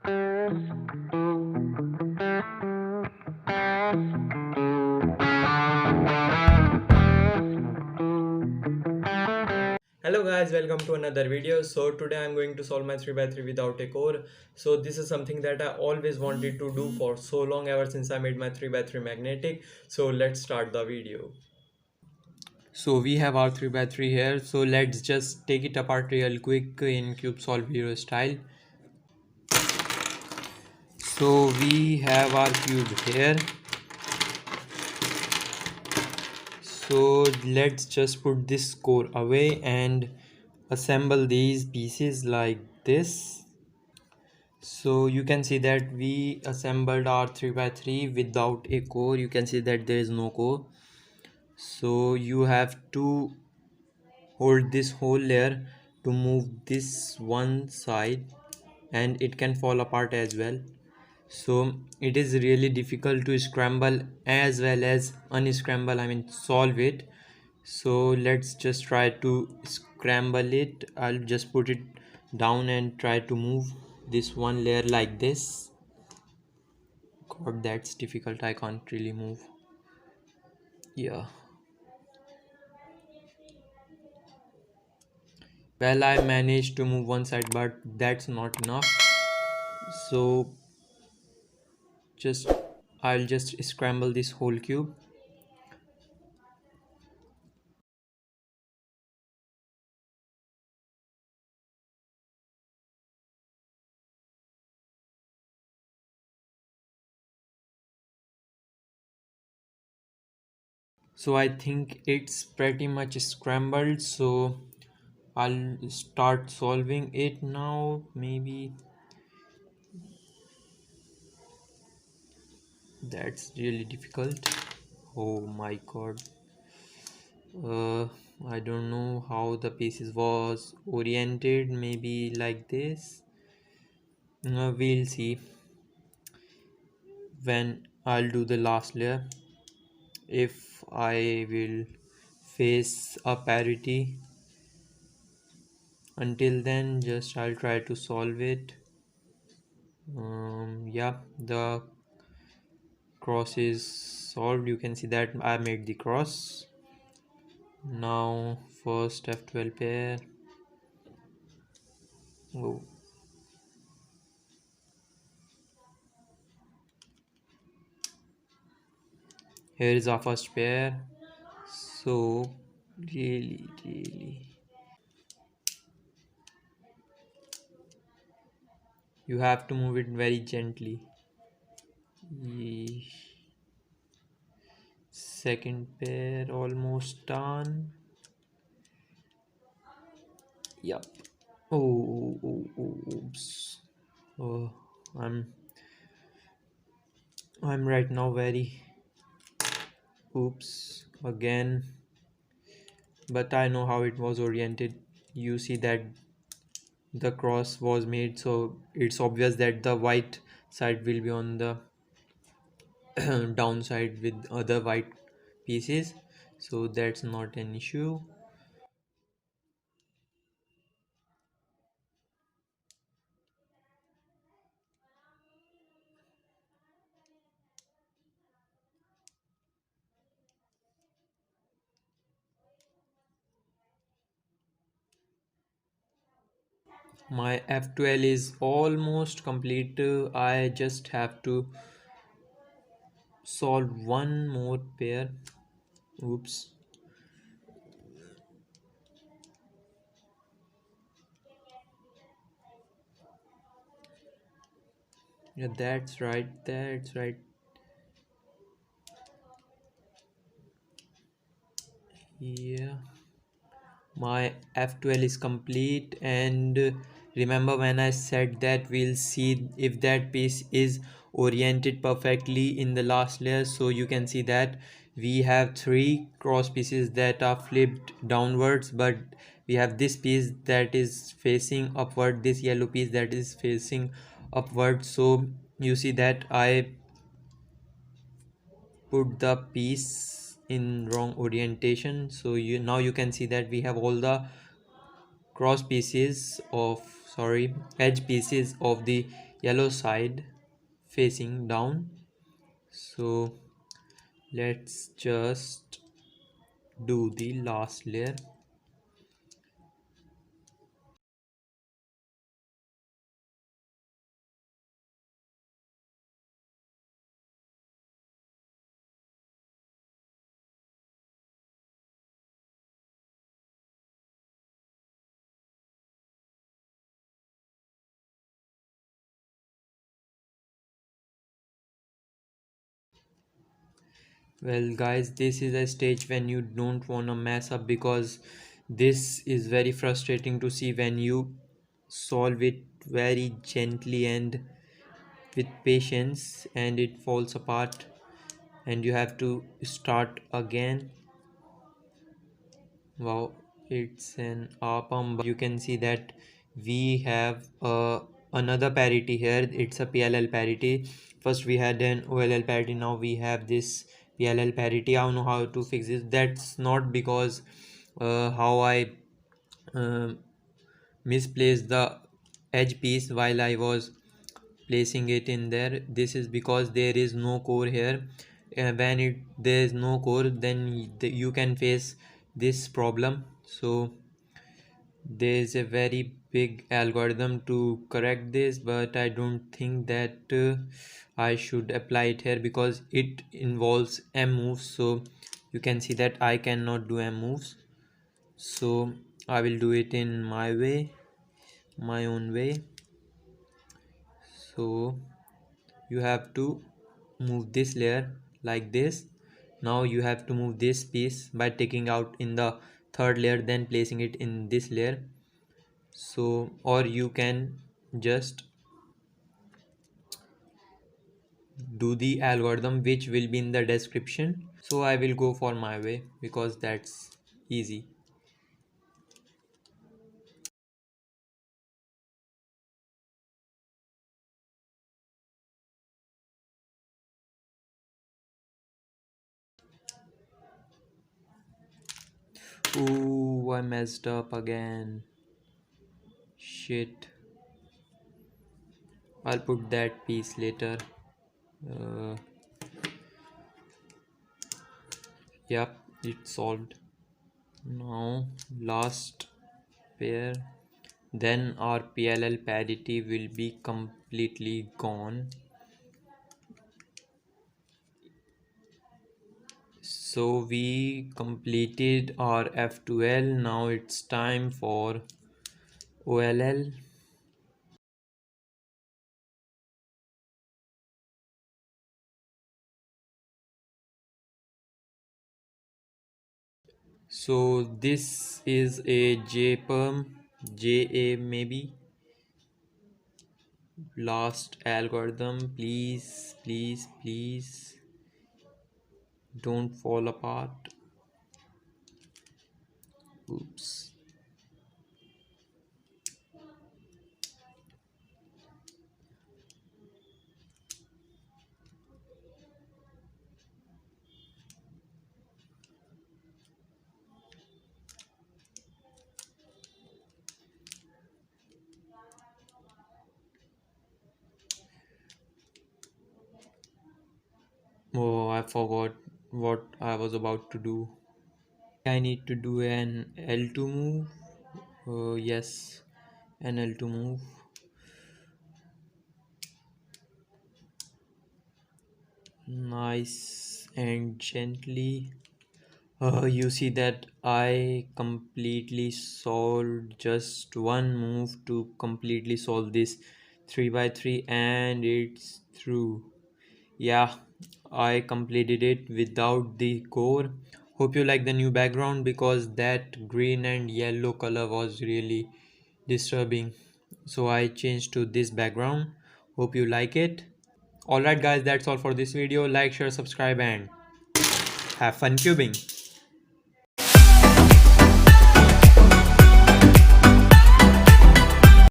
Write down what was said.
Hello guys, welcome to another video. So today I'm going to solve my 3 by 3 without a core. So this is something that I always wanted to do for so long, ever since I made my 3 by 3 magnetic. So let's start the video. So we have our 3 by 3 here. So let's just take it apart real quick in cube solve hero style. So we have our cube here. So let's just put this core away and assemble these pieces like this. So you can see that we assembled our 3 by 3 without a core. You can see that there is no core. So you have to hold this whole layer to move this one side, and it can fall apart as well. So it is really difficult to scramble as well as unscramble, I mean solve it. So let's just try to scramble it. I'll just put it down and try to move this one layer like this. God, that's difficult. I can't really move. Yeah. Well, I managed to move one side, but that's not enough. So just I'll just scramble this whole cube. So I think it's pretty much scrambled. So I'll start solving it now. Maybe that's really difficult. Oh my god. uh I don't know how the pieces was oriented. Maybe like this. We'll see when I'll do the last layer if I will face a parity. Until then, just I'll try to solve it. Yeah, the cross is solved. You can see that I made the cross. Now first F12 pair. Oh, here is our first pair. So really you have to move it very gently. Ye- Second pair almost done. Yep. Oops. Oh, I'm I'm right now very oops again, but I know how it was oriented. You see that the cross was made, so it's obvious that the white side will be on the downside with other white pieces, so that's not an issue. My F12 is almost complete. I just have to solve one more pair. Oops. Yeah, that's right. Yeah, my F12 is complete. And remember when I said that we'll see if that piece is oriented perfectly in the last layer. So you can see that we have three cross pieces that are flipped downwards, but we have this piece that is facing upward, this yellow piece that is facing upward. So you see that I put the piece in wrong orientation. So you can see that we have all the cross pieces of, sorry, edge pieces of the yellow side facing down. So let's just do the last layer. Well guys, this is a stage when you don't wanna mess up, because this is very frustrating to see when you solve it very gently and with patience and it falls apart and you have to start again. Wow, it's an ARPAM. You can see that we have another parity here. It's a PLL parity. First we had an OLL parity, now we have this PLL parity. I don't know how to fix this. That's not because how I uh, misplaced the edge piece while I was placing it in there. This is because there is no core here. When there is no core, then you can face this problem. So there is a very big algorithm to correct this, but I don't think that I should apply it here because it involves M moves. So you can see that I cannot do M moves, so I will do it in my way, my own way. So you have to move this layer like this. Now you have to move this piece by taking out in the third layer, then placing it in this layer. So or you can just do the algorithm which will be in the description. So I will go for my way because that's easy. Ooh, I messed up again. Shit. I'll put that piece later. uh, yep, it's solved. Now last pair, then our PLL parity will be completely gone. So we completed our F2L. Now it's time for OLL. So this is a JPerm, JA maybe. Last algorithm, please, please, please don't fall apart. Oops. Oh, I forgot what I was about to do. I need to do an L2 move. Yes, an L2 move. Nice and gently. You see that I completely solved just one move to completely solve this 3 by 3 and it's through. Yeah, I completed it without the core. Hope you like the new background because that green and yellow color was really disturbing. So I changed to this background. Hope you like it. Alright guys, that's all for this video. Like, share, subscribe and have fun cubing.